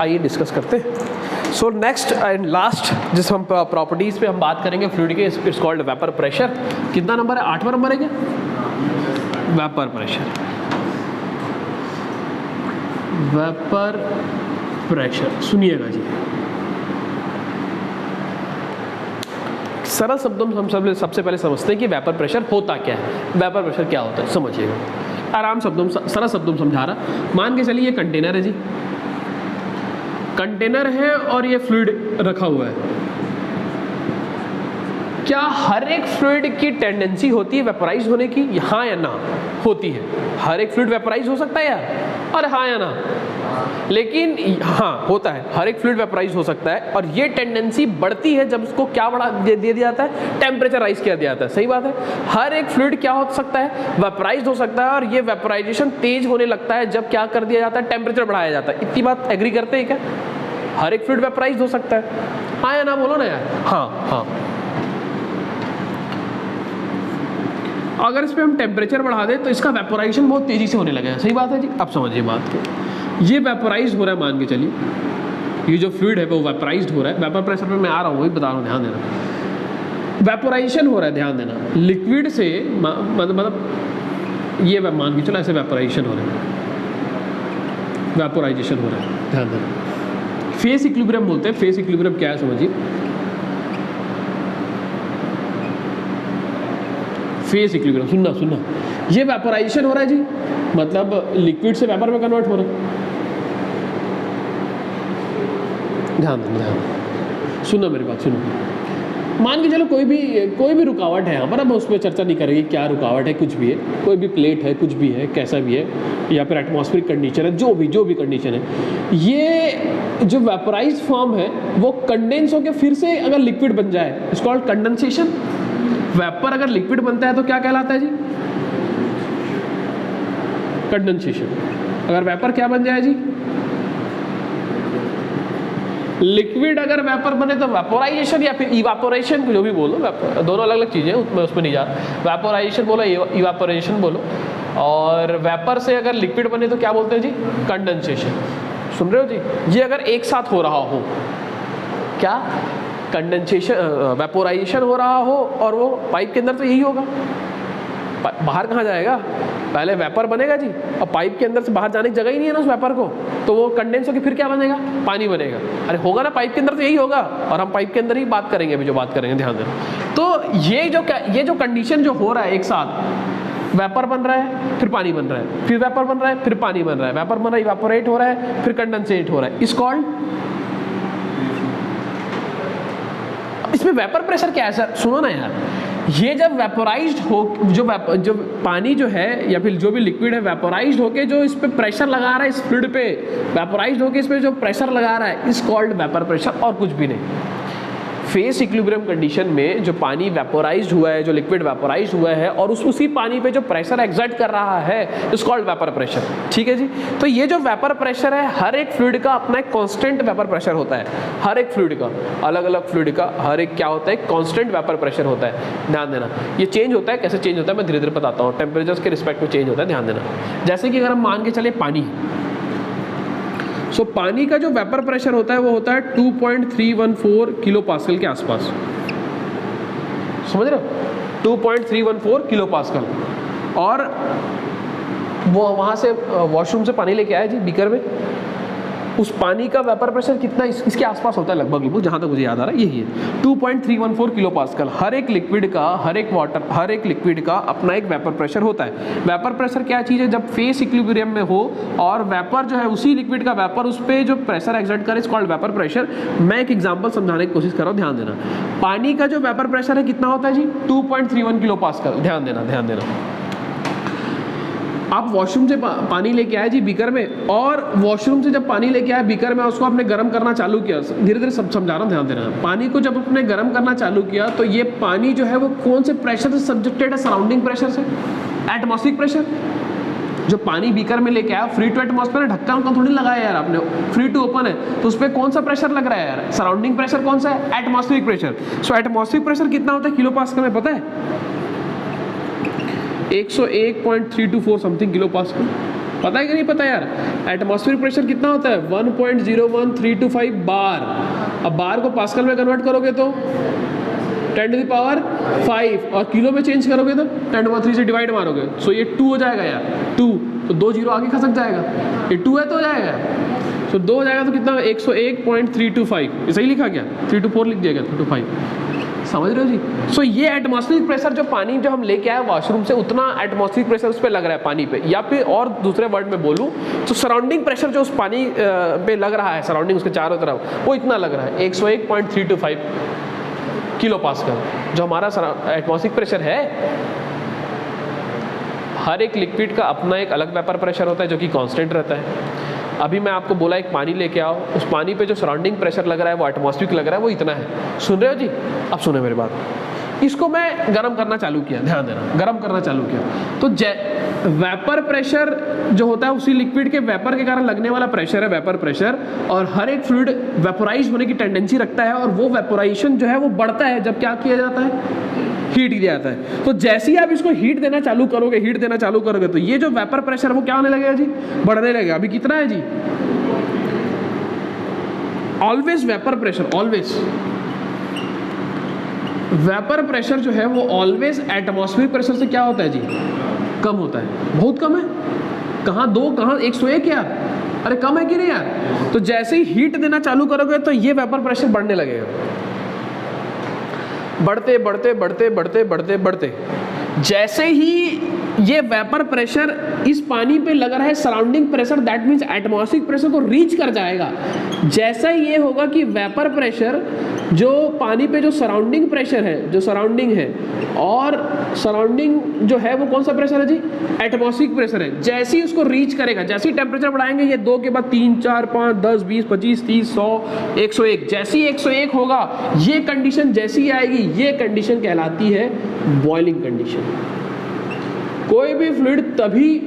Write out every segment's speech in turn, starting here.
आइए डिस्कस करते हैं। सो नेक्स्ट एंड लास्ट जिस हम प्रॉपर्टीज़ पे हम बात करेंगे फ्लूइड के, इट्स कॉल्ड वेपर प्रेशर। कितना नंबर है, 8वां नंबर है क्या? Vapour pressure. वेपर प्रेशर सुनिएगा जी, सरल शब्दों में हम सबसे पहले समझते हैं कि वेपर प्रेशर होता क्या है। वेपर प्रेशर क्या होता है समझिएगा, आराम शब्दों में, सरल शब्दों में समझा रहा। मान के चलिए ये कंटेनर है जी, कंटेनर है और ये फ्लूइड रखा हुआ है। क्या हर एक फ्लूइड की टेंडेंसी होती है वेपराइज होने की, हाँ या ना? होती है। हर एक फ्लूइड वेपराइज हो सकता है यार, और हाँ या ना? लेकिन हाँ होता है, हर एक फ्लूइड वेपराइज हो सकता है, और ये टेंडेंसी बढ़ती है जब उसको क्या बढ़ा दे दिया जाता है, टेम्परेचर राइज किया जाता है। सही बात है, हर एक फ्लूइड क्या हो सकता है, वेपराइज हो सकता है, और ये वेपराइजेशन तेज होने लगता है जब क्या कर दिया जाता है, टेम्परेचर बढ़ाया जाता है। इतनी बात एग्री करते हैं क्या? हर एक फ्लूइड वेपराइज हो सकता है, हाँ या ना? बोलो ना यार। हाँ हाँ। अगर इस पे हम टेम्परेचर बढ़ा दें तो इसका वेपोराइजेशन बहुत तेजी से होने लगेगा। सही बात है जी। अब समझिए बात को, ये वेपोराइज हो रहा है, मान के चलिए ये जो फ्लूइड है वो वेपोराइज्ड हो रहा है। वेपर प्रेशर पे मैं आ रहा हूँ, वही बता रहा हूँ, ध्यान देना। वेपोराइजेशन हो रहा है, ध्यान देना, लिक्विड से मतलब ये मान के चलो ऐसे वेपोराइजेशन हो रहा है, वेपोराइजेशन हो रहा है, ध्यान देना। फेस इक्विलिब्रियम बोलते हैं। फेस इक्विलिब्रियम क्या है समझिए, फेस इक्विलिब्रियम, सुनना, ये वेपोराइजेशन हो रहा है जी, मतलब लिक्विड से वेपर में कन्वर्ट हो रहा है। ध्यान सुनो मेरी बात, सुनो। मान के चलो कोई भी रुकावट है यहाँ पर, अब उस पर चर्चा नहीं करेंगे क्या रुकावट है, कुछ भी है, कोई भी प्लेट है, कुछ भी है, कैसा भी है, या फिर एटमॉस्फेरिक कंडीशन है, जो भी कंडीशन है, ये जो वेपोराइज फॉर्म है वो कंडेंस होकर फिर से अगर लिक्विड बन जाए, इट्स कॉल्ड कंडेंसेशन। वेपर अगर लिक्विड बनता है तो क्या कहलाता है जी? कंडेंसेशन। अगर वेपर क्या बन जाए जी? लिक्विड अगर वेपर बने तो वेपोराइजेशन या फिर इवापोरेशन, जो भी बोलो, दोनों अलग अलग चीज़ें, उसमें नहीं जा रहा। वेपोराइजेशन बोलो, इवापोरेशन बोलो। और वेपर से अगर लिक्विड बने तो क्या बोलते हैं जी? कंडेंसेशन। सुन रहे हो जी? ये अगर एक साथ हो रहा हो, क्या कंडेंसेशन, वेपोराइजेशन हो रहा हो, और वो पाइप के अंदर तो यही होगा। बाहर कहाँ जाएगा? पहले वेपर बनेगा जी, और पाइप के अंदर से बाहर जाने की जगह ही नहीं है ना उस वेपर को, तो वो कंडेंस होकर फिर क्या बनेगा? पानी बनेगा। अरे होगा ना, पाइप के अंदर तो यही होगा, और हम पाइप के अंदर ही बात करेंगे अभी, जो बात करेंगे, ध्यान देना। तो ये जो कंडीशन जो हो रहा है एक साथ, वेपर बन रहा है, फिर पानी बन रहा है, फिर वेपर बन रहा है, फिर पानी बन रहा है, वेपर बन रहा है, इवापोरेट हो रहा है, फिर कंडेंसेट हो रहा है, इस कॉल्ड। इसमें वेपर प्रेशर क्या है सर? सुनो ना यार, ये जब वेपोराइज्ड हो, जो पानी जो है या फिर जो भी लिक्विड है, वेपोराइज्ड होके जो इस पे प्रेशर लगा रहा है, इस फ्लूइड पे वेपोराइज्ड होके इस पे जो प्रेशर लगा रहा है, इस कॉल्ड वेपर प्रेशर, और कुछ भी नहीं। फेस इक्विलिब्रियम कंडीशन में जो पानी वेपोराइज्ड हुआ है, जो लिक्विड वेपोराइज्ड हुआ है, और उसी पानी पे जो प्रेशर एक्सर्ट कर रहा है, इस कॉल्ड वेपर प्रेशर। ठीक है जी। तो ये जो वेपर प्रेशर है, हर एक फ्लूइड का अपना एक कांस्टेंट वेपर प्रेशर होता है। हर एक फ्लूइड का, अलग अलग फ्लूइड का हर एक क्या होता है? कांस्टेंट वेपर प्रेशर होता है। ध्यान देना, ये चेंज होता है। कैसे चेंज होता है मैं धीरे धीरे बताता हूँ। टेम्परेचर के रिस्पेक्ट में चेंज होता है, ध्यान देना। जैसे कि अगर हम मान के चले पानी, पानी का जो वेपर प्रेशर होता है वो होता है 2.314 किलो पास्कल के आसपास। समझ रहे हो? 2.314 किलो पास्कल। और वो वहाँ से वॉशरूम से पानी लेके आया जी बीकर में, उस पानी का वेपर प्रेशर कितना इसके आसपास होता है लगभग, जहाँ तक मुझे याद आ रहा है यही है 2.314 किलो पास्कल। हर एक लिक्विड का, हर एक लिक्विड का अपना एक वेपर प्रेशर होता है। वेपर प्रेशर क्या चीज़ है? जब फेस इक्विलिब्रियम में हो और वेपर जो है उसी लिक्विड का वेपर उस पर जो प्रेशर एक्सर्ट करे, इट्स कॉल्ड वेपर प्रेशर। मैं एक एग्जाम्पल समझाने की कोशिश कर रहा हूँ, ध्यान देना। पानी का जो वेपर प्रेशर है कितना होता है जी? 2.31 किलो पास्कल। ध्यान देना। आप वॉशरूम से पानी लेके आए जी बीकर में, और वॉशरूम से जब पानी लेके आए बीकर में, उसको आपने गर्म करना चालू किया। धीरे धीरे सब समझा रहा हूँ, ध्यान देना। पानी को जब आपने गर्म करना चालू किया तो ये पानी जो है वो कौन से प्रेशर से सब्जेक्टेड है? सराउंडिंग प्रेशर से, एटमॉस्फेरिक प्रेशर। जो पानी बीकर में लेके आया, फ्री टू एटमॉस्फेयर, ढक्कन का थोड़ी लगाया यार आपने, फ्री टू ओपन है, तो उस पर कौन सा प्रेशर लग रहा है यार? सराउंडिंग प्रेशर कौन सा है? Atmospheric pressure. So atmospheric pressure कितना होता है किलो पास्कल में पता है? 101.324 समथिंग किलो पास्कल। पता है कि नहीं पता यार? एटमॉस्फेरिक प्रेशर कितना होता है? 1.01325 बार। अब बार को पास्कल में कन्वर्ट करोगे तो 10⁵ और किलो में चेंज करोगे तो 10⁻³ से डिवाइड मारोगे, सो ये 2 हो जाएगा यार, 2 तो 2 जीरो आगे खसक जाएगा, ये 2 है तो हो जाएगा, सो 2 हो जाएगा तो कितना? 101.325। ये सही लिखा क्या? 324 लिख दिया गया, 325। समझ रहे हो जी? सो ये एटमॉस्फेरिक प्रेशर जो पानी जो हम लेके आए वॉशरूम से, उतना एटमॉस्फेरिक प्रेशर उस पर लग रहा है पानी पे, या फिर और दूसरे वर्ड में बोलूँ तो सराउंडिंग प्रेशर जो उस पानी पे लग रहा है, सराउंडिंग उसके चारों तरफ, वो इतना लग रहा है 101.325 किलो पास्कल, जो हमारा एटमॉस्फेरिक प्रेशर है। हर एक लिक्विड का अपना एक अलग वेपर प्रेशर होता है जो कि कांस्टेंट रहता है। अभी मैं आपको बोला एक पानी लेके आओ, उस पानी पे जो सराउंडिंग प्रेशर लग रहा है वो एटमॉस्फेरिक लग रहा है, वो इतना है। सुन रहे हो जी? अब सुने मेरी बात, इसको मैं गर्म करना चालू किया, ध्यान देना, गर्म करना चालू किया तो वेपर प्रेशर जो होता है उसी लिक्विड के वेपर के कारण लगने वाला प्रेशर है वेपर प्रेशर, और हर एक फ्लूइड वेपोराइज होने की टेंडेंसी रखता है, और वो वेपोराइजेशन जो है वो बढ़ता है जब क्या किया जाता है? हीट दिया जाता है। तो जैसे ही आप इसको हीट देना चालू करोगे, हीट देना चालू करोगे, तो ये जो वेपर प्रेशर है वो क्या होने लगेगा जी? बढ़ने लगेगा। अभी कितना है जी? Always vapour pressure, always vapour pressure जो है वो ऑलवेज एटमॉस्फेरिक प्रेशर से क्या होता है जी? कम होता है। बहुत कम है। कहाँ 2, कहाँ 101 यार? अरे कम है कि नहीं यार? तो जैसे ही हीट देना चालू करोगे तो ये वेपर प्रेशर बढ़ने लगेगा, बढ़ते बढ़ते बढ़ते बढ़ते बढ़ते बढ़ते। जैसे ही ये वेपर प्रेशर इस पानी पे लग रहा है surrounding pressure, that means atmospheric pressure को रीच कर जाएगा। जैसा ये होगा कि वेपर प्रेशर जो पानी पे जो सराउंडिंग प्रेशर है, जो सराउंडिंग है, और सराउंडिंग जो है वो कौन सा प्रेशर है जी? एटमॉस्फेरिक प्रेशर है। जैसे ही उसको रीच करेगा, जैसे ही टेम्परेचर बढ़ाएंगे, ये 2 के बाद 3, 4, 5, 10, 20, 25, 30, 100, 101, जैसे ही 101 होगा, ये कंडीशन जैसी ही आएगी, ये कंडीशन कहलाती है बॉइलिंग कंडीशन। कोई भी फ्लूइड तभी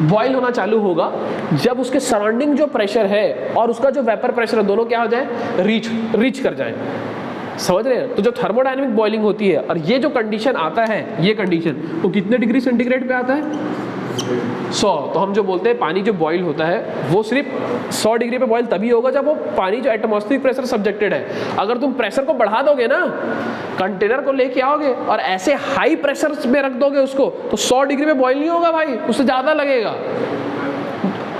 बॉयल होना चालू होगा जब उसके सराउंडिंग जो प्रेशर है और उसका जो वेपर प्रेशर है, दोनों क्या हो जाए? रीच कर जाए। समझ रहे हैं? तो जो थर्मोडायनेमिक बॉइलिंग होती है, और ये जो कंडीशन आता है, ये कंडीशन वो कितने डिग्री सेंटीग्रेड पे आता है? 100। तो हम जो बोलते हैं पानी जो बॉईल होता है वो सिर्फ 100 डिग्री पे बॉईल तभी होगा जब वो पानी जो एटमॉस्फेरिक प्रेशर सब्जेक्टेड है। अगर तुम प्रेशर को बढ़ा दोगे ना, कंटेनर को लेके आओगे और ऐसे हाई प्रेशर में रख दोगे उसको, तो 100 डिग्री पे बॉईल नहीं होगा भाई, उससे ज़्यादा लगेगा।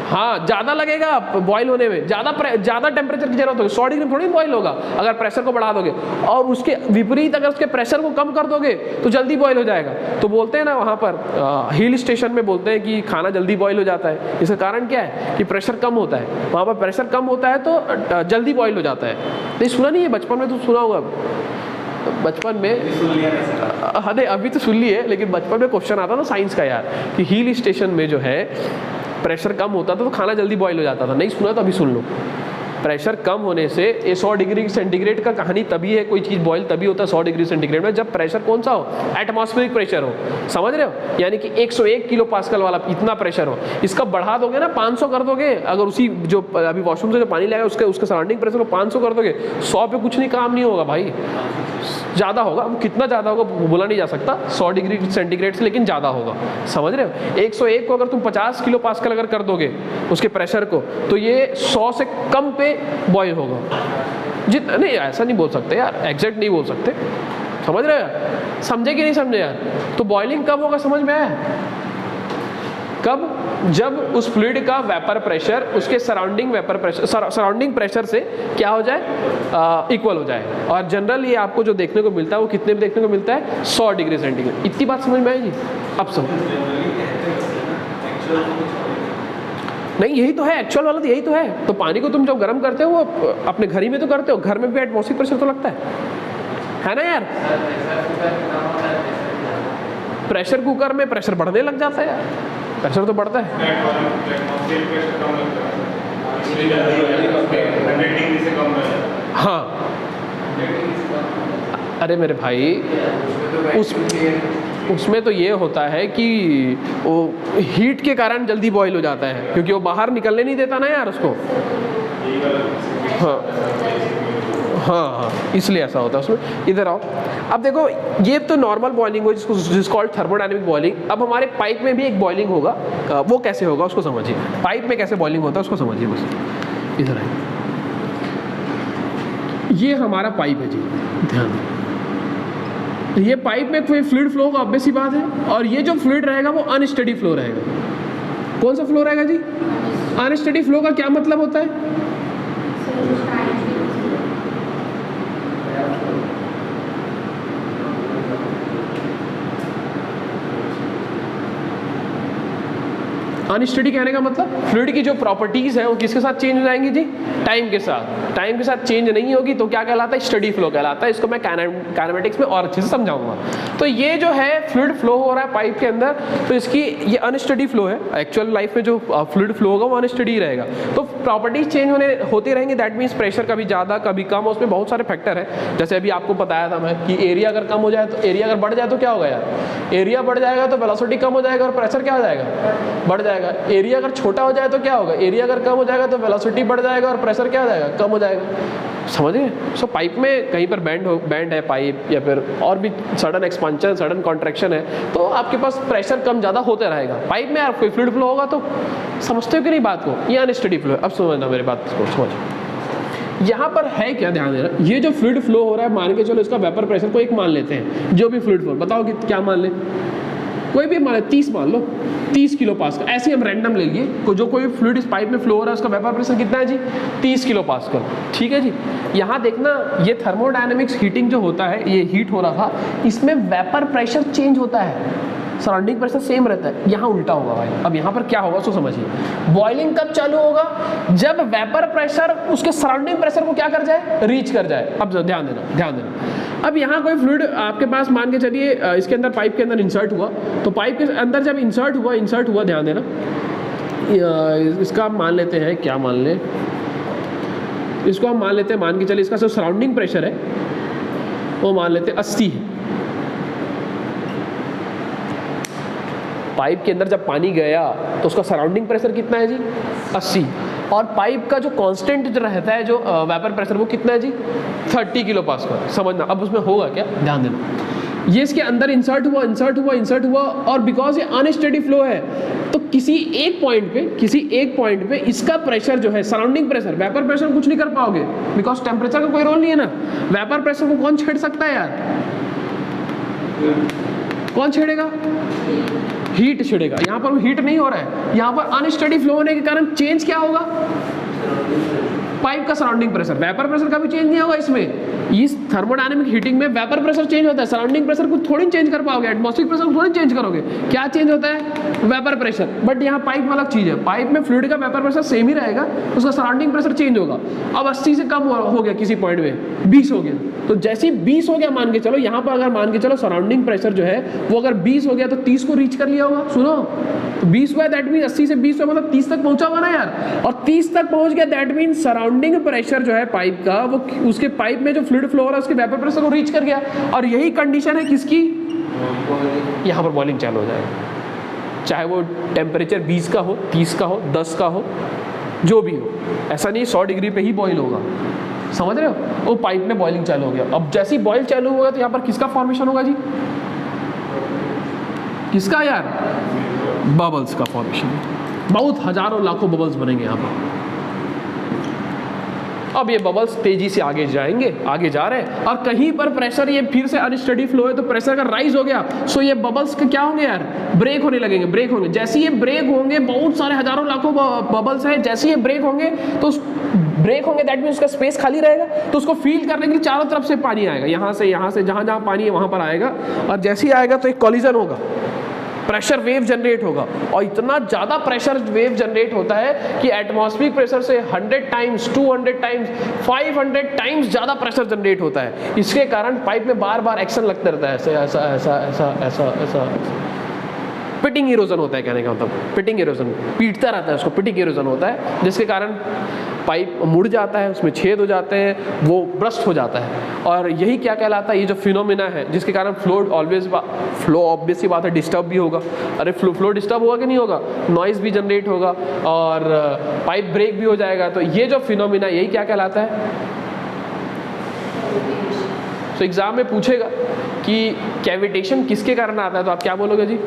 हाँ, ज़्यादा लगेगा बॉईल होने में, ज़्यादा टेम्परेचर की जरूरत होगी। 100 डिग्री में थोड़ी बॉईल होगा अगर प्रेशर को बढ़ा दोगे, और उसके विपरीत अगर उसके प्रेशर को कम कर दोगे तो जल्दी बॉईल हो जाएगा। तो बोलते हैं ना वहाँ पर हिल स्टेशन में बोलते हैं कि खाना जल्दी बॉईल हो जाता है। इसका कारण क्या है? कि प्रेशर कम होता है, वहाँ पर प्रेशर कम होता है तो जल्दी बॉईल हो जाता है। नहीं सुना नहीं है? बचपन में तो सुना होगा, बचपन में। हाँ नहीं, अभी तो सुन लिए, लेकिन बचपन में क्वेश्चन आता था साइंस का यार, कि हिल स्टेशन में जो है प्रेशर कम होता था तो खाना जल्दी बॉईल हो जाता था। नहीं सुना तो अभी सुन लो। प्रेशर कम होने से ये 100 डिग्री सेंटीग्रेड का कहानी तभी है, कोई चीज़ बॉईल तभी होता है 100 डिग्री सेंटीग्रेड में, जब प्रेशर कौन सा हो? एटमॉस्फेरिक प्रेशर हो। समझ रहे हो? यानी कि 101 किलो पास्कल वाला इतना प्रेशर हो। इसका बढ़ा दोगे ना, 500 कर दोगे, अगर उसी जो अभी वॉशरूम से जो पानी लाएगा उसके सराउंडिंग प्रेशर को 500 कर दोगे, 100 पे कुछ नहीं, काम नहीं होगा भाई, ज़्यादा होगा। कितना ज़्यादा होगा बोला नहीं जा सकता 100 डिग्री सेंटीग्रेड से, लेकिन ज़्यादा होगा। समझ रहे हो? 101 को अगर तुम 50 किलो पास्कल अगर कर दोगे उसके प्रेशर को, तो ये 100 से कम पे बॉयल होगा। जितना नहीं, ऐसा नहीं बोल सकते यार, एग्जैक्ट नहीं बोल सकते। समझ रहे हो? समझे कि नहीं समझे यार? तो बॉइलिंग कब होगा समझ में आया? कब? जब उस फ्लूइड का वेपर प्रेशर उसके surrounding vapour pressure, surrounding pressure से क्या हो जाए? इक्वल हो जाए। और जनरल ये आपको जो देखने को मिलता है वो कितने में देखने को मिलता है? 100 डिग्री सेंटीग्रेड। इतनी बात समझ में आएगी? अब समझ नहीं, यही तो है एक्चुअल वाला, तो यही तो है। तो पानी को तुम जब गर्म करते हो वो अपने घर ही में तो करते हो, घर में भी एटमॉस्फेरिक प्रेशर तो लगता है ना यार? प्रेशर कुकर में प्रेशर बढ़ने लग जाता है यार, प्रेशर तो बढ़ता है। हाँ, अरे मेरे भाई, उसमें तो ये होता है कि वो हीट के कारण जल्दी बॉईल हो जाता है, क्योंकि वो बाहर निकलने नहीं देता ना यार उसको। हाँ हाँ हाँ, इसलिए ऐसा होता है उसमें। इधर आओ, अब देखो ये तो नॉर्मल बॉइलिंग हो जिसको कॉल्ड थर्मोडायनेमिक बॉइलिंग। अब हमारे पाइप में भी एक बॉइलिंग होगा, वो कैसे होगा उसको समझिए। पाइप में कैसे बॉइलिंग होता है उसको समझिए बस। इधर आइए, ये हमारा पाइप है जी, ध्यान दें। ये पाइप में कोई फ्लूइड फ्लो होगा, ऑब्वियस सी बात है, और ये जो फ्लूइड रहेगा वो अनस्टेडी फ्लो रहेगा। कौन सा फ्लो रहेगा जी? अनस्टेडी फ्लो का क्या मतलब होता है? अनस्टेडी कहने का मतलब फ्लूइड की जो प्रॉपर्टीज है वो किसके साथ चेंज हो जाएंगी जी? टाइम के साथ। टाइम के साथ चेंज नहीं होगी तो क्या कहलाता है? स्टेडी फ्लो कहलाता है। इसको मैं काइनेमेटिक्स में और अच्छे से समझाऊंगा। तो ये जो है फ्लूइड फ्लो हो रहा है पाइप के अंदर, तो इसकी ये अनस्टेडी फ्लो है। एक्चुअल लाइफ में जो फ्लूइड फ्लो होगा वो अनस्टेडी रहेगा। तो प्रॉपर्टीज चेंज होते रहेंगे, दैट मीन्स प्रेशर कभी ज़्यादा कभी कम, उसमें बहुत सारे फैक्टर है। जैसे अभी आपको बताया था मैं कि एरिया अगर कम हो जाए तो, एरिया अगर बढ़ जाए तो क्या होगा यार? एरिया बढ़ जाएगा तो वेलोसिटी कम हो जाएगा और प्रेशर क्या हो जाएगा? बढ़ जाएगा। एरिया अगर छोटा हो जाए तो क्या होगा? एरिया अगर कम हो जाएगा तो वेलोसिटी बढ़ जाएगा और प्रेशर क्या हो जाएगा? कम हो जाएगा। समझिए। सो पाइप में कहीं पर बैंड है पाइप, या फिर और भी सडन एक्सपांशन सडन कॉन्ट्रैक्शन है, तो आपके पास प्रेशर कम ज़्यादा होते रहेगा। पाइप में यार कोई फ्लूइड फ्लो होगा तो समझते हो कि नहीं बात को? ये अनस्टेडी फ्लो है। अब समझना मेरी बात को, समझो यहाँ पर है क्या, ध्यान देना। ये जो फ्लूइड फ्लो हो रहा है, मान के चलो इसका वेपर प्रेशर को 1 मान लेते हैं। जो भी फ्लूइड फ्लो, बताओ कि क्या मान ले? कोई भी मान ले, 30 मान लो, 30 किलो पास्कल। ऐसे ही हम रैंडम ले लिए, जो कोई फ्लूइड इस पाइप में फ्लो हो रहा है उसका वेपर प्रेशर कितना है जी? 30 किलो पास्कल। ठीक है जी। यहाँ देखना, ये थर्मोडायनेमिक्स हीटिंग जो होता है, ये हीट हो रहा था, इसमें वेपर प्रेशर चेंज होता है, सराउंडिंग प्रेशर सेम रहता है। यहाँ उल्टा होगा भाई। अब यहाँ पर क्या होगा उसको समझिए। बॉइलिंग कब चालू होगा? जब वेपर प्रेशर उसके सराउंडिंग प्रेशर को क्या कर जाए? रीच कर जाए। अब ध्यान देना, ध्यान देना। अब यहाँ कोई फ्लूइड आपके पास मान के चलिए इसके अंदर, पाइप के अंदर इंसर्ट हुआ, तो पाइप के अंदर जब इंसर्ट हुआ, ध्यान देना, इसका मान लेते हैं, क्या मान लें इसको? हम मान लेते हैं, मान के चलिए इसका जो सराउंडिंग प्रेशर है वो मान लेते हैं 80 है। पाइप के अंदर जब पानी गया तो उसका सराउंडिंग प्रेशर कितना है जी? 80। और पाइप का जो कांस्टेंट जो रहता है, जो वेपर प्रेशर, वो कितना है जी? 30 किलो पास्कल। समझना। अब उसमें होगा क्या, ध्यान देना। ये इसके अंदर इंसर्ट हुआ, और बिकॉज ये अनस्टेडी फ्लो है तो किसी एक पॉइंट पे इसका प्रेशर जो है, सराउंडिंग प्रेशर, वेपर प्रेशर कुछ नहीं कर पाओगे, बिकॉज टेम्परेचर का कोई रोल नहीं है ना। वेपर प्रेशर को कौन छेड़ सकता है यार? कौन छेड़ेगा? हीट छेड़ेगा। यहाँ पर हीट नहीं हो रहा है, यहाँ पर अनस्टेडी फ्लो होने के कारण चेंज क्या होगा? पाइप का सराउंडिंग प्रेशर। वेपर प्रेशर का भी चेंज नहीं होगा इसमें। इस थर्मोडायनेमिक हीटिंग में वेपर प्रेशर चेंज होता है, सराउंडिंग प्रेशर को थोड़ी चेंज कर पाओगे, एटमॉस्फेरिक प्रेशर को थोड़ी चेंज करोगे। क्या चेंज होता है? Vapour pressure. बट यहाँ पाइप में अलग चीज़ है। पाइप में फ्लूइड का वेपर प्रेशर सेम ही रहेगा, उसका सराउंडिंग प्रेशर चेंज होगा। अब 80 से कम हो गया, किसी पॉइंट में 20 हो गया, तो जैसे ही 20 हो गया मान के चलो, यहाँ पर अगर मान के चलो सराउंडिंग प्रेशर जो है वो अगर 20 हो गया तो 30 को रीच कर लिया होगा। सुनो, तो 20 हुआ, दैट मीन 80 से 20 हुआ मतलब 30 तक पहुंचा होगा ना यार। और 30 तक पहुंच गया, दैट मीन सराउंडिंग प्रेशर जो है पाइप का, वो उसके पाइप में जो फ्लूइड फ्लो हो रहा है उसके वेपर प्रेशर को रीच कर गया। और यही कंडीशन है किसकी? यहाँ पर बॉइलिंग चालू हो जाएगा। चाहे वो टेम्परेचर 20 का हो, 30 का हो, 10 का हो, जो भी हो, ऐसा नहीं 100 डिग्री पे ही बॉईल होगा। समझ रहे हो? वो पाइप में बॉइलिंग चालू हो गया। अब जैसे ही बॉईल चालू होगा तो यहाँ पर किसका फॉर्मेशन होगा जी? किसका यार? बबल्स का फॉर्मेशन। बहुत हजारों लाखों बबल्स बनेंगे यहाँ पर। अब ये बबल्स तेजी से आगे जाएंगे, आगे जा रहे हैं, और कहीं पर प्रेशर, ये फिर से अनस्टेडी फ्लो है तो प्रेशर का राइज हो गया, सो ये बबल्स के क्या होंगे यार? ब्रेक होने लगेंगे, ब्रेक होंगे। जैसे ये ब्रेक होंगे, बहुत सारे हजारों लाखों बबल्स हैं, जैसे ये ब्रेक होंगे तो दैट मीन उसका स्पेस खाली रहेगा, तो उसको फील करने के लिए चारों तरफ से पानी आएगा, यहाँ से जहाँ जहाँ पानी है वहाँ पर आएगा, और जैसे ही आएगा तो एक कॉलिजन होगा, प्रेशर वेव जनरेट होगा। और इतना ज़्यादा प्रेशर वेव जनरेट होता है कि एटमॉस्फेरिक प्रेशर से 100 टाइम्स, 200 टाइम्स, 500 टाइम्स ज़्यादा प्रेशर जनरेट होता है। इसके कारण पाइप में बार बार एक्शन लगता रहता है, ऐसा ऐसा ऐसा ऐसा ऐसा ऐसा। पिटिंग इरोजन होता है, कहने का मतलब पिटिंग इरोजन, पीटता रहता है उसको, पिटिंग इरोजन होता है, जिसके कारण पाइप मुड़ जाता है, उसमें छेद हो जाते हैं, वो ब्रस्ट हो जाता है। और यही क्या कहलाता है? ये जो फिनोमिना है जिसके कारण फ्लो ऑब्वियस ही बात है डिस्टर्ब भी होगा। अरे फ्लो डिस्टर्ब होगा कि नहीं होगा? नॉइज़ भी जनरेट होगा और पाइप ब्रेक भी हो जाएगा। तो ये जो फिनोमिना, यही क्या कहलाता है? तो एग्जाम में पूछेगा कि कैविटेशन किसके कारण आता है, तो आप क्या बोलोगे जी?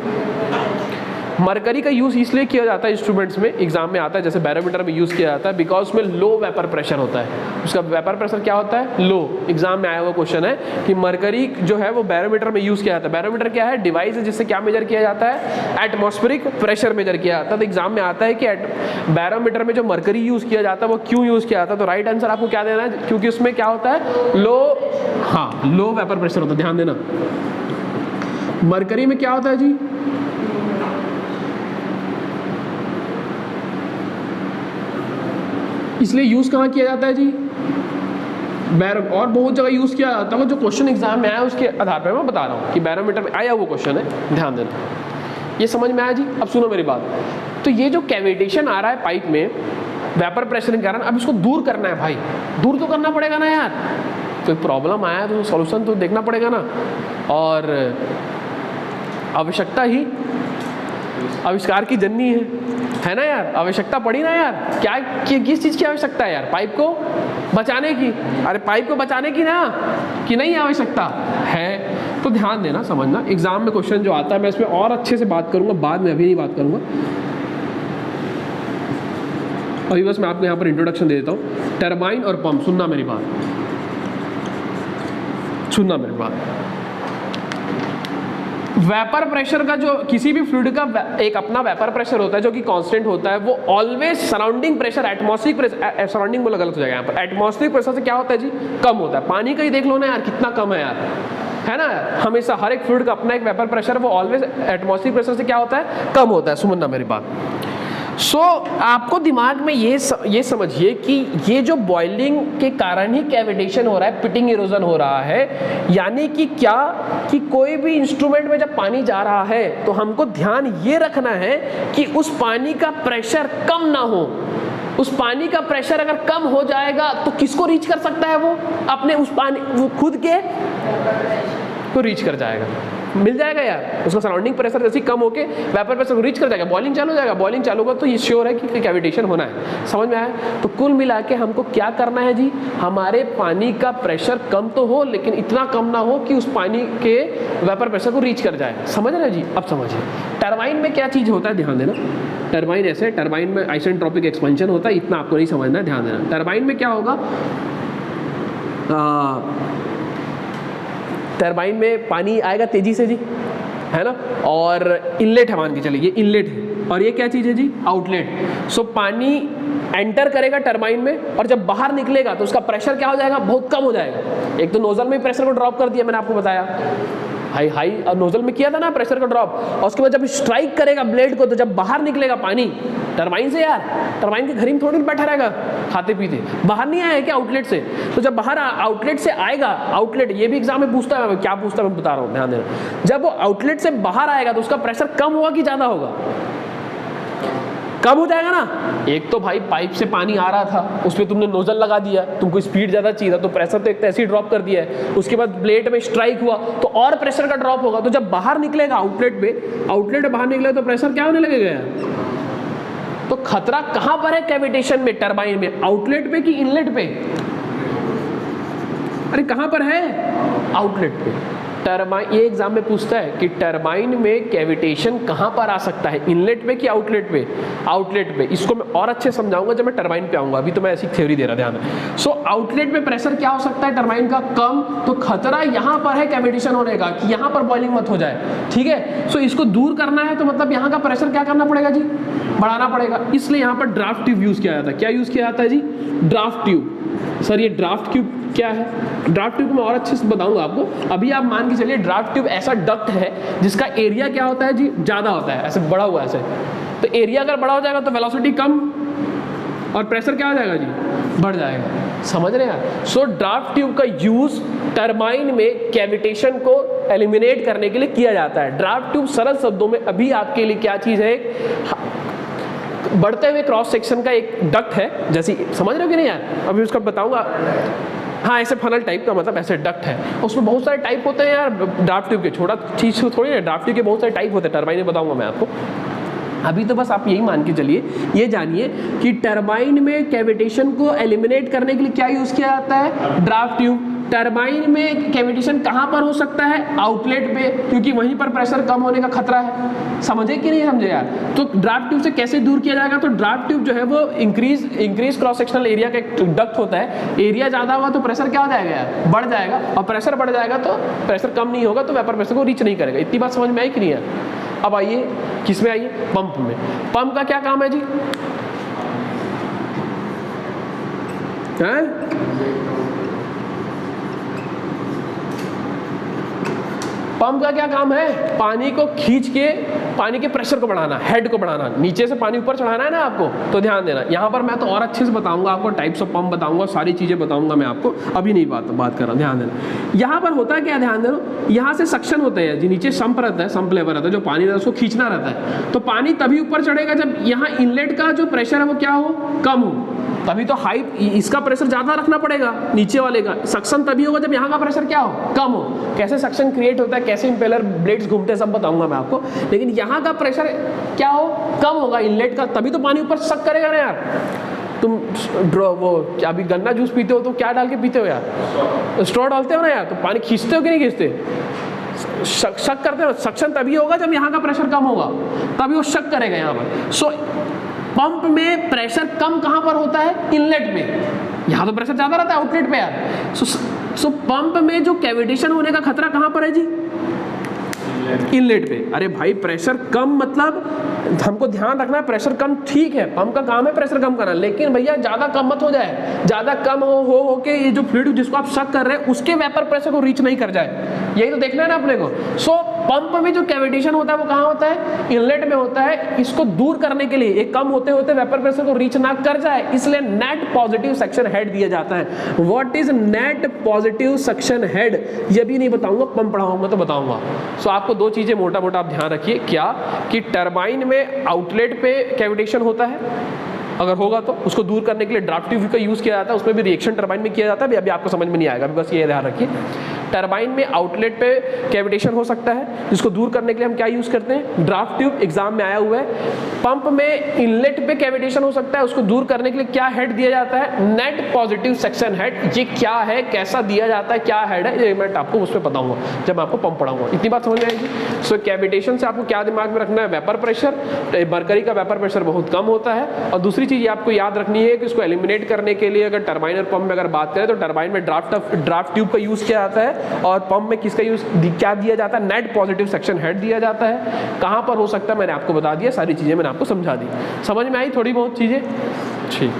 मरकरी का यूज़ इसलिए किया जाता है इंस्ट्रूमेंट्स में, एग्जाम में आता है, जैसे बैरोमीटर में यूज़ किया जाता है, बिकॉज उसमें लो वेपर प्रेशर होता है। उसका वेपर प्रेशर क्या होता है? लो। एग्जाम में आया हुआ क्वेश्चन है कि मरकरी जो है वो बैरोमीटर में यूज़ किया जाता है। बैरोमीटर क्या है? डिवाइस है जिससे क्या मेजर किया जाता है? एटमॉस्फेरिक प्रेशर मेजर किया जाता है। तो एग्जाम में आता है कि बैरोमीटर में जो मरकरी यूज़ किया जाता है वो क्यों यूज़ किया जाता है? तो राइट आंसर आपको क्या देना है? क्योंकि उसमें क्या होता है? लो, हाँ, लो वेपर प्रेशर होता है। ध्यान देना, मरकरी में क्या होता है जी? इसलिए यूज़ कहाँ किया जाता है जी? और बहुत जगह यूज़ किया जाता है। जो क्वेश्चन एग्जाम में आया उसके आधार पर मैं बता रहा हूँ कि बैरोमीटर में आया वो क्वेश्चन है, ध्यान देना। ये समझ में आया जी? अब सुनो मेरी बात। तो ये जो कैविटेशन आ रहा है पाइप में वेपर प्रेशर के कारण, अब इसको दूर करना है भाई, दूर तो करना पड़ेगा ना यार। तो प्रॉब्लम आया तो सॉल्यूशन तो देखना पड़ेगा ना, और आवश्यकता ही आविष्कार की जननी है ना यार। आवश्यकता पड़ी ना यार, क्या किस चीज़ की आवश्यकता है यार? पाइप को बचाने की। अरे पाइप को बचाने की ना, कि नहीं आवश्यकता है? तो ध्यान देना, समझना, एग्जाम में क्वेश्चन जो आता है मैं इसमें और अच्छे से बात करूंगा बाद में, अभी नहीं बात करूंगा। अभी बस मैं आपको यहाँ पर इंट्रोडक्शन दे देता हूँ। टरबाइन और पंप, सुनना मेरी बात, सुनना मेरी बात। वेपर प्रेशर का जो किसी भी फ्लूइड का एक अपना वेपर प्रेशर होता है जो कि कांस्टेंट होता है, वो always surrounding pressure, atmospheric pressure, surrounding बोला गलत हो जाएगा यहाँ पर, एटमॉस्फेरिक प्रेशर से क्या होता है जी? कम होता है। पानी का ही देख लो ना यार, कितना कम है यार, है ना। हमेशा हर एक फ्लूइड का अपना एक वेपर प्रेशर, वो ऑलवेज एटमॉस्फेरिक प्रेशर से क्या होता है? कम होता है। सुनना मेरी बात। आपको दिमाग में ये समझिए कि ये जो बॉइलिंग के कारण ही कैविटेशन हो रहा है, पिटिंग इरोजन हो रहा है, यानी कि क्या कि कोई भी इंस्ट्रूमेंट में जब पानी जा रहा है तो हमको ध्यान ये रखना है कि उस पानी का प्रेशर कम ना हो। उस पानी का प्रेशर अगर कम हो जाएगा तो किसको रीच कर सकता है? वो अपने उस पानी, वो खुद के को रीच कर जाएगा, मिल जाएगा यार। उसका सराउंडिंग प्रेशर जैसे कम होके वेपर प्रेशर को रीच कर जाएगा, बॉइलिंग चालू हो जाएगा। बॉइलिंग चालू होगा तो ये श्योर है कि कैविटेशन होना है। समझ में आया? तो कुल मिला के हमको क्या करना है जी? हमारे पानी का प्रेशर कम तो हो, लेकिन इतना कम ना हो कि उस पानी के वेपर प्रेशर को रीच कर जाए। समझ रहे जी? अब समझिए टरबाइन में क्या चीज़ होता है, ध्यान देना। टरबाइन ऐसे, टरबाइन में आइसेंट्रोपिक एक्सपेंशन होता है, इतना आपको नहीं समझना है, ध्यान देना। टरबाइन में क्या होगा? टरबाइन में पानी आएगा तेजी से जी, है ना, और इनलेट है, मान के चलिए ये इनलेट है, और ये क्या चीज़ है जी? आउटलेट। सो पानी एंटर करेगा टरबाइन में, और जब बाहर निकलेगा तो उसका प्रेशर क्या हो जाएगा? बहुत कम हो जाएगा। एक तो नोजल में प्रेशर को ड्रॉप कर दिया, मैंने आपको बताया, हाई नोजल में किया था ना प्रेशर का ड्रॉप, और उसके बाद जब स्ट्राइक करेगा ब्लेड को तो जब बाहर निकलेगा पानी टरबाइन से, यार टरबाइन के घर में थोड़ी बैठा रहेगा खाते पीते, बाहर नहीं आया क्या आउटलेट से? तो जब बाहर आउटलेट से आएगा, आउटलेट ये भी एग्जाम में पूछता है, क्या पूछता है मैं बता रहा हूँ, ध्यान देना। जब वो आउटलेट से बाहर आएगा तो उसका प्रेशर कम होगा कि ज़्यादा होगा? कम हो जाएगा ना। एक तो भाई पाइप से पानी आ रहा था, उस पर तुमने नोजल लगा दिया, तुमको स्पीड ज़्यादा चाहिए था तो प्रेशर तो एक तो ऐसे ही ड्रॉप कर दिया है, उसके बाद ब्लेड में स्ट्राइक हुआ तो और प्रेशर का ड्रॉप होगा। तो जब बाहर निकलेगा आउटलेट पे बाहर निकलेगा तो प्रेशर क्या होने लगेगा? तो खतरा कहाँ पर है कैविटेशन में, टरबाइन में? आउटलेट पे कि इनलेट पे? अरे कहाँ पर है? आउटलेट पे। टरबाइन, ये एग्जाम में पूछता है कि टरबाइन में कैविटेशन कहाँ पर आ सकता है, इनलेट पे कि आउटलेट पे? आउटलेट पे। इसको मैं और अच्छे समझाऊंगा जब मैं टरबाइन पे आऊंगा, अभी तो मैं ऐसी थ्योरी दे रहा, ध्यान है। सो आउटलेट पे प्रेशर क्या हो सकता है टरबाइन का? कम। तो खतरा यहाँ पर है कैविटेशन होने का, कि यहाँ पर बॉइलिंग मत हो जाए, ठीक है। सो इसको दूर करना है तो मतलब यहाँ का प्रेशर क्या करना पड़ेगा जी? बढ़ाना पड़ेगा। इसलिए यहाँ पर ड्राफ्ट ट्यूब यूज किया जाता है। क्या यूज किया जाता है जी? Draft tube. सर ये ड्राफ्ट ट्यूब क्या है? ड्राफ्ट ट्यूब मैं और अच्छे से बताऊंगा आपको। अभी आप मान के चलिए ड्राफ्ट ट्यूब ऐसा डक्ट है जिसका एरिया क्या होता है जी? ज़्यादा होता है, ऐसे बड़ा हुआ ऐसे। तो एरिया अगर बड़ा हो जाएगा तो वेलोसिटी कम और प्रेशर क्या हो जाएगा जी? बढ़ जाएगा। समझ रहे हैं? सो ड्राफ्ट ट्यूब का यूज टरबाइन में कैविटेशन को एलिमिनेट करने के लिए किया जाता है। ड्राफ्ट ट्यूब सरल शब्दों में अभी आपके लिए क्या चीज़ है? बढ़ते हुए क्रॉस सेक्शन का एक डक्ट है, जैसे समझ रहे हो कि नहीं यार? अभी उसका बताऊंगा। हाँ, ऐसे फनल टाइप का, मतलब ऐसे डक्ट है, उसमें बहुत सारे टाइप होते हैं यार ड्राफ्ट ट्यूब के। छोटा चीज़ थोड़ी है, ड्राफ्ट ट्यूब के बहुत सारे टाइप होते हैं, टरबाइन में बताऊंगा मैं आपको। अभी तो बस आप यही मान के चलिए, ये जानिए कि टरबाइन में कैविटेशन को एलिमिनेट करने के लिए क्या यूज़ किया जाता है? Draft tube. टरबाइन में कैविटेशन कहाँ पर हो सकता है? आउटलेट पे, क्योंकि वहीं पर प्रेशर कम होने का खतरा है। समझे कि नहीं समझे यार? तो ड्राफ्ट ट्यूब से कैसे दूर किया जाएगा? तो ड्राफ्ट ट्यूब जो है वो इंक्रीज क्रॉस सेक्शनल एरिया का एक डक्ट होता है, एरिया ज़्यादा होगा तो प्रेशर क्या हो जाएगा यार? बढ़ जाएगा, और प्रेशर बढ़ जाएगा तो प्रेशर कम नहीं होगा तो वेपर प्रेशर को रीच नहीं करेगा। इतनी बात समझ में आई कि नहीं यार? अब आइए किस में आइए? पंप में। पंप का क्या काम है जी? पंप का क्या काम है? पानी को खींच के पानी के प्रेशर को बढ़ाना, हेड को बढ़ाना, नीचे से पानी ऊपर चढ़ाना है ना आपको। तो ध्यान देना, यहाँ पर मैं तो और अच्छे से बताऊंगा आपको, टाइप्स ऑफ पंप बताऊंगा, सारी चीजें बताऊंगा मैं आपको, अभी नहीं बात कर रहा हूँ। ध्यान देना, यहाँ पर होता है क्या? ध्यान देना, यहाँ से सक्शन होता है जी, नीचे संप रहता है, संप लेवर रहता है, जो पानी रहता है उसको खींचना रहता है। तो पानी तभी ऊपर चढ़ेगा जब यहाँ इनलेट का जो प्रेशर है वो क्या हो? कम हो। तभी तो हाई, इसका प्रेशर ज्यादा रखना पड़ेगा नीचे वाले का। सक्शन तभी होगा जब यहाँ का प्रेशर क्या हो? कम हो। कैसे सक्शन क्रिएट होता है, कैसे इंपेलर ब्लेड्स घूमते हैं, सब बताऊंगा मैं आपको। लेकिन यहाँ का प्रेशर क्या हो? कम होगा इनलेट का, तभी तो पानी ऊपर सक करेगा ना यार। तुम वो अभी गन्ना जूस पीते हो तो क्या डाल के पीते हो यार? स्ट्रॉ डालते हो ना यार, तो पानी खींचते हो कि नहीं खींचते? शक करते हो। सक्शन तभी होगा जब यहाँ का प्रेशर कम होगा, तभी वो शक करेगा यहाँ पर। सो पंप में प्रेशर कम कहाँ पर होता है? इनलेट में। यहाँ तो प्रेशर ज्यादा रहता है आउटलेट पे यार। सो पंप में जो कैविटेशन होने का खतरा कहाँ पर है जी? इनलेट पे। अरे भाई प्रेशर कम मतलब हमको ध्यान रखना है, प्रेशर कम ठीक है, पंप का काम है प्रेशर कम करना, लेकिन भैया ज्यादा कम मत हो जाए। ज्यादा कम हो के ये जो फ्लूइड जिसको आप शक कर रहे हैं उसके वेपर प्रेशर को रीच नहीं कर जाए, यही तो देखना है ना अपने को। सो पंप में जो कैविटेशन होता है वो कहाँ होता है? इनलेट में होता है। इसको दूर करने के लिए, एक कम होते होते वेपर प्रेशर को रीच ना कर जाए, इसलिए नेट पॉजिटिव सक्शन हेड दिया जाता है। What is net positive suction head? ये भी नहीं बताऊंगा, पंप पढ़ाऊंगा तो बताऊंगा। सो आपको दो चीजें मोटा मोटा आप ध्यान रखिए। क्या कि टरबाइन में आउटलेट पे कैविटेशन होता है, अगर होगा तो उसको दूर करने के लिए ड्राफ्ट ट्यूब का यूज किया जाता है, उसमें भी रिएक्शन टरबाइन में किया जाता है। अभी आपको समझ में नहीं आएगा, बस ये ध्यान रखिए। टरबाइन में आउटलेट पे कैविटेशन हो सकता है, जिसको दूर करने के लिए हम क्या यूज करते हैं? ड्राफ्ट ट्यूब, एग्जाम में आया हुआ है। पंप में इनलेट पे कैविटेशन हो सकता है, उसको दूर करने के लिए क्या हेड दिया जाता है? Net positive section head. ये क्या है, कैसा दिया जाता है, क्या हेड है, ये मैं आपको उस पर बताऊंगा जब आपको पंप पढ़ाऊंगा। इतनी बात समझ में आएगी? सो कैविटेशन से आपको क्या दिमाग में रखना है? वेपर प्रेशर, मरकरी का वेपर प्रेशर बहुत कम होता है। और दूसरी चीज आपको याद रखनी है कि इसको एलिमिनेट करने के लिए अगर टरबाइन और पंप में अगर बात करें तो टरबाइन में ड्राफ्ट ट्यूब का यूज किया जाता है, और पंप में किसका यूज क्या दिया जाता है? नेट पॉजिटिव सेक्शन हेड दिया जाता है। कहां पर हो सकता है मैंने आपको बता दिया, सारी चीजें मैंने आपको समझा दी। समझ में आई थोड़ी बहुत चीजें? ठीक।